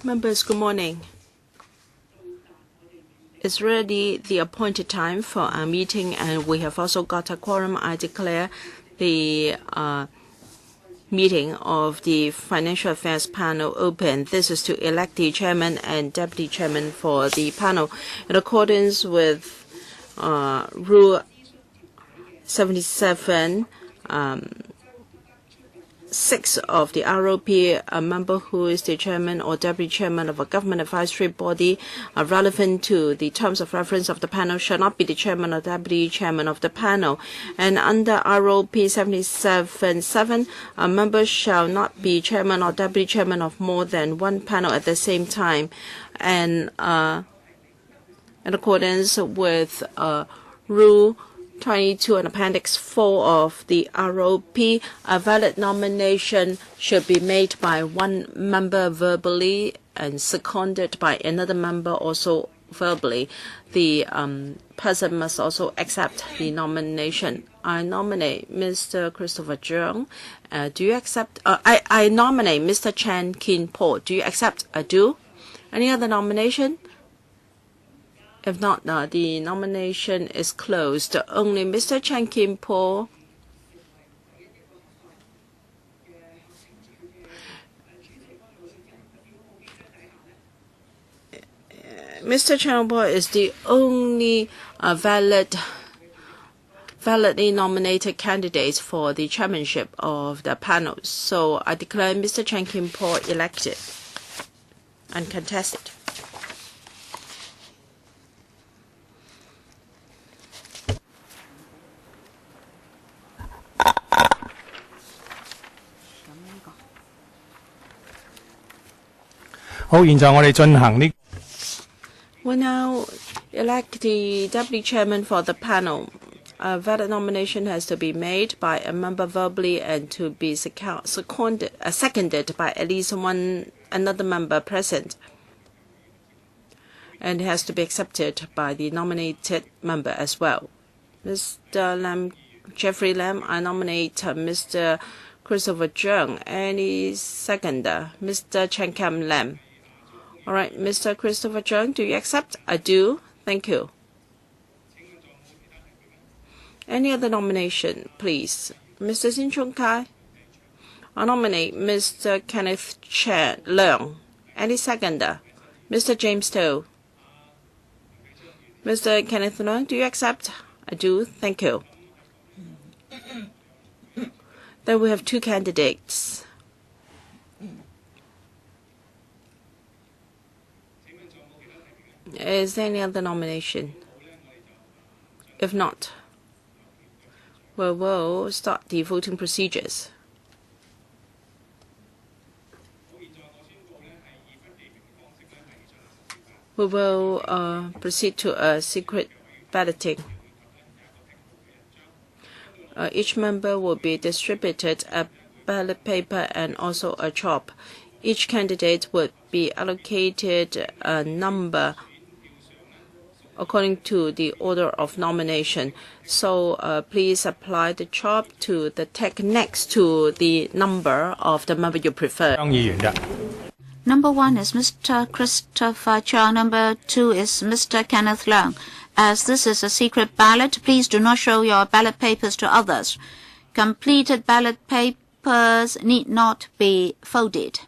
Members, good morning. It's already the appointed time for our meeting, and we have also got a quorum. I declare the meeting of the Financial Affairs Panel open. This is to elect the chairman and deputy chairman for the panel. In accordance with Rule 77, 6 of the ROP, a member who is the chairman or deputy chairman of a government advisory body relevant to the terms of reference of the panel shall not be the chairman or deputy chairman of the panel. And under ROP 77.7, a member shall not be chairman or deputy chairman of more than one panel at the same time. And in accordance with Rule 22 and Appendix 4 of the ROP, a valid nomination should be made by one member verbally and seconded by another member also verbally. The person must also accept the nomination. I nominate Mr. Christopher Cheung. Do you accept? I nominate Mr. Chan Kin Po. Do you accept? I do. Any other nomination? If not, the nomination is closed. Only Mr. Chan Kin Po Mr. Chan Po is the only validly nominated candidate for the chairmanship of the panel. So I declare Mr. Chan Kin Po elected and contested. We'll now elect the deputy chairman for the panel. A valid nomination has to be made by a member verbally and to be seconded by at least another member present. And it has to be accepted by the nominated member as well. Mr. Jeffrey Lam, I nominate Mr. Christopher Cheung. Any seconder? Mr. Chen Kam Lam. All right, Mr. Christopher Cheung, do you accept? I do. Thank you. Any other nomination, please? Mr. Sin Chung Kai. I nominate Mr. Kenneth Leung. Any seconder? Mr. James To. Mr. Kenneth Leung, do you accept? I do. Thank you. Then we have two candidates. Is there any other nomination? If not, we will start the voting procedures. We will proceed to a secret balloting. Each member will be distributed a ballot paper and also a chalk. Each candidate would be allocated a number according to the order of nomination. So please apply the chalk to the text next to the number of the member you prefer. Number 1 is Mr. Christopher Cheung. Number 2 is Mr. Kenneth Leung. As this is a secret ballot, please do not show your ballot papers to others. Completed ballot papers need not be folded.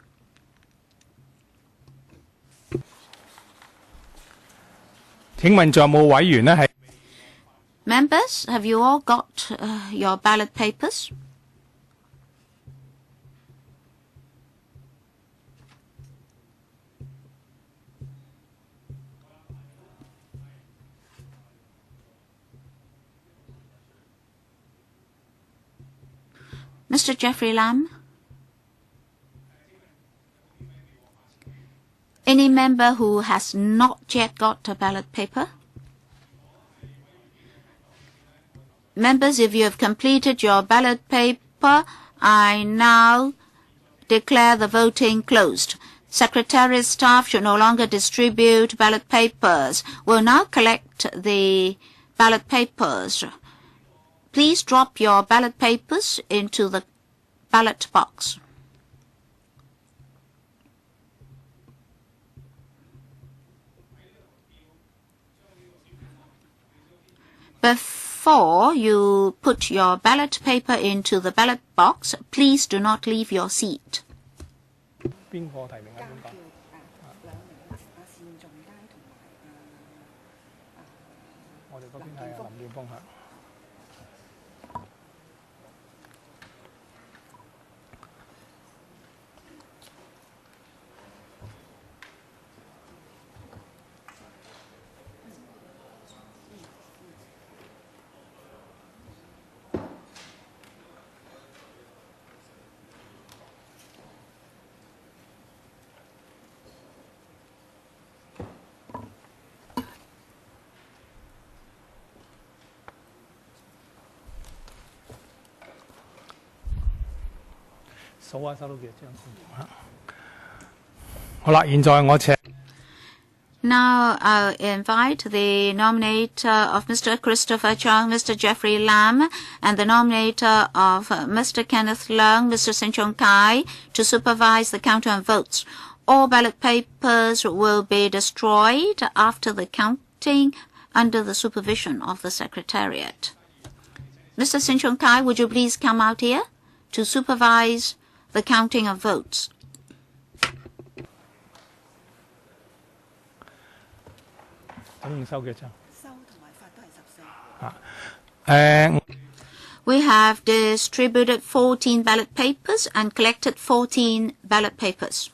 Members, have you all got your ballot papers? Mr. Jeffrey Lam? Any member who has not yet got a ballot paper? Members, if you have completed your ballot paper, I now declare the voting closed. Secretariat staff should no longer distribute ballot papers. We'll now collect the ballot papers. Please drop your ballot papers into the ballot box. Before you put your ballot paper into the ballot box, please do not leave your seat. 邊個提名啊？邊個？我哋嗰邊係林健鋒嚇。數下收到幾多張先？好啦，現在我請。Now I'll invite the nominator of Mr. Christopher Chung, Mr. Jeffrey Lam, and the nominator of Mr. Kenneth Leung, Mr. Sin Chung Kai, to supervise the counting of votes. All ballot papers will be destroyed after the counting under the supervision of the Secretariat. Mr. Sin Chung Kai, would you please come out here to supervise the counting of votes? We have distributed 14 ballot papers and collected 14 ballot papers.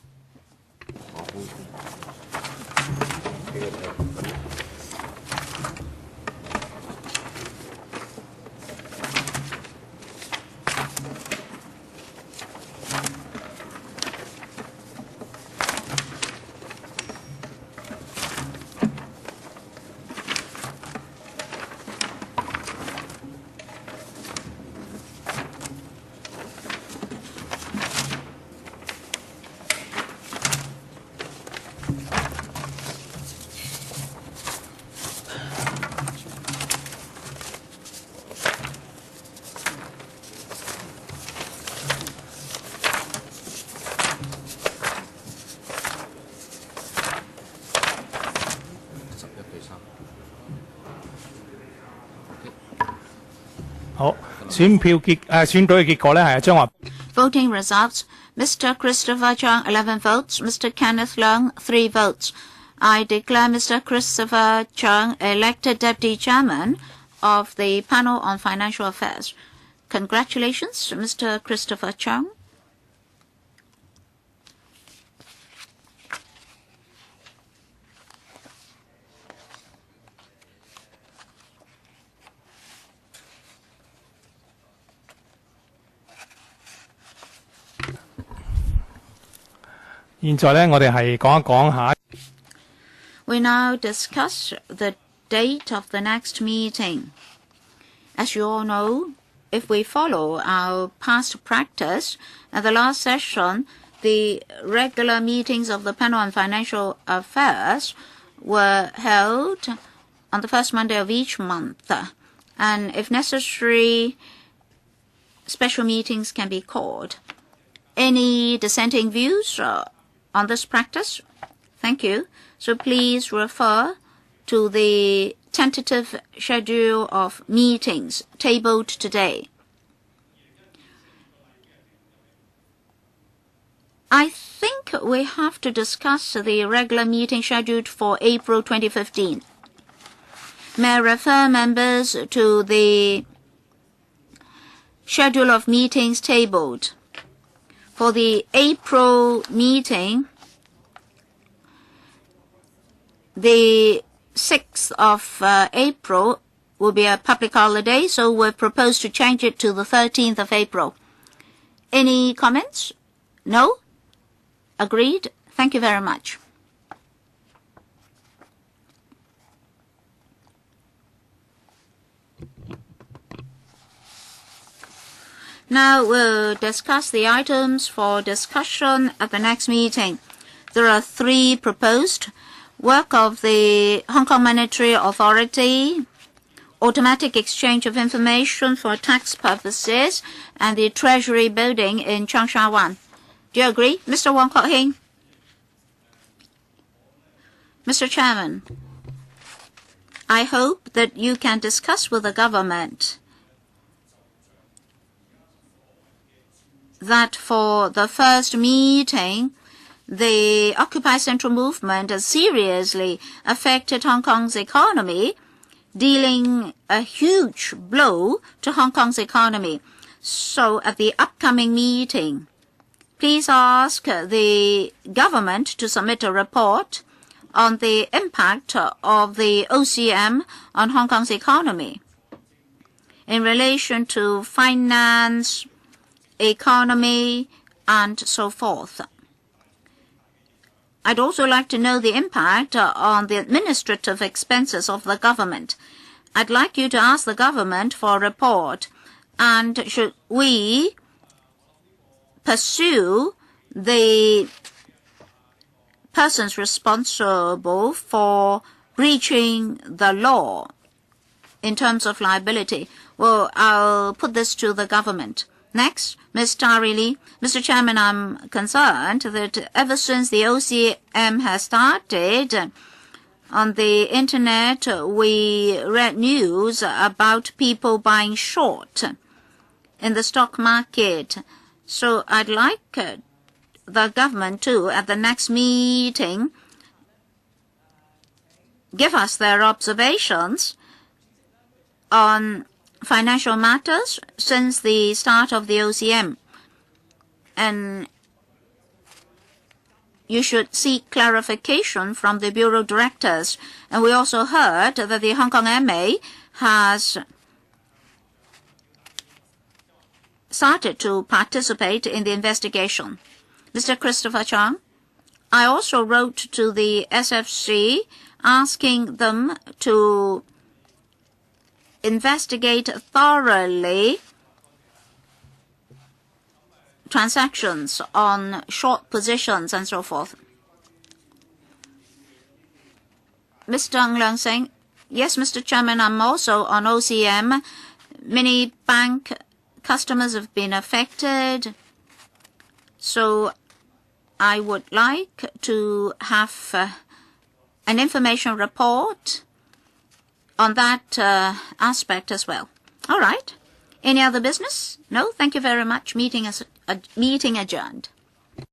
Voting results: Mr. Christopher Chung 11 votes, Mr. Kenneth Leung 3 votes. I declare Mr. Christopher Chung elected Deputy Chairman of the Panel on Financial Affairs. Congratulations, Mr. Christopher Chung. We now discuss the date of the next meeting. As you all know, if we follow our past practice, at the last session, the regular meetings of the Panel on Financial Affairs were held on the first Monday of each month, and if necessary, special meetings can be called. Any dissenting views on this practice? Thank you. So please refer to the tentative schedule of meetings tabled today. I think we have to discuss the regular meeting scheduled for April 2015. May I refer members to the schedule of meetings tabled. For the April meeting, the 6th of April will be a public holiday, so we've proposed to change it to the 13th of April. Any comments? No? Agreed? Thank you very much. Now we'll discuss the items for discussion at the next meeting. There are 3 proposed: work of the Hong Kong Monetary Authority, automatic exchange of information for tax purposes, and the Treasury building in Changsha Wan. Do you agree? Mr. Wong Kok Heng? Mr. Chairman, I hope that you can discuss with the government that for the first meeting, the Occupy Central movement has seriously affected Hong Kong's economy, dealing a huge blow to Hong Kong's economy. So at the upcoming meeting, please ask the government to submit a report on the impact of the OCM on Hong Kong's economy in relation to finance, economy, and so forth. I'd also like to know the impact on the administrative expenses of the government. I'd like you to ask the government for a report, and should we pursue the persons responsible for breaching the law in terms of liability? Well, I'll put this to the government. Next, Ms. Tari Lee. Mr. Chairman, I'm concerned that ever since the OCM has started, on the internet, we read news about people buying short in the stock market. So I'd like the government to, at the next meeting, give us their observations on financial matters since the start of the OCM. And you should seek clarification from the Bureau directors. And we also heard that the Hong Kong MA has started to participate in the investigation. Mr. Christopher Chang, I also wrote to the SFC asking them to investigate thoroughly transactions on short positions and so forth. Mr. Ng Leung saying, yes, Mr. Chairman, I'm also on OCM. Many bank customers have been affected. So I would like to have an information report on that aspect as well. All right. Any other business? No? Thank you very much. Meeting adjourned.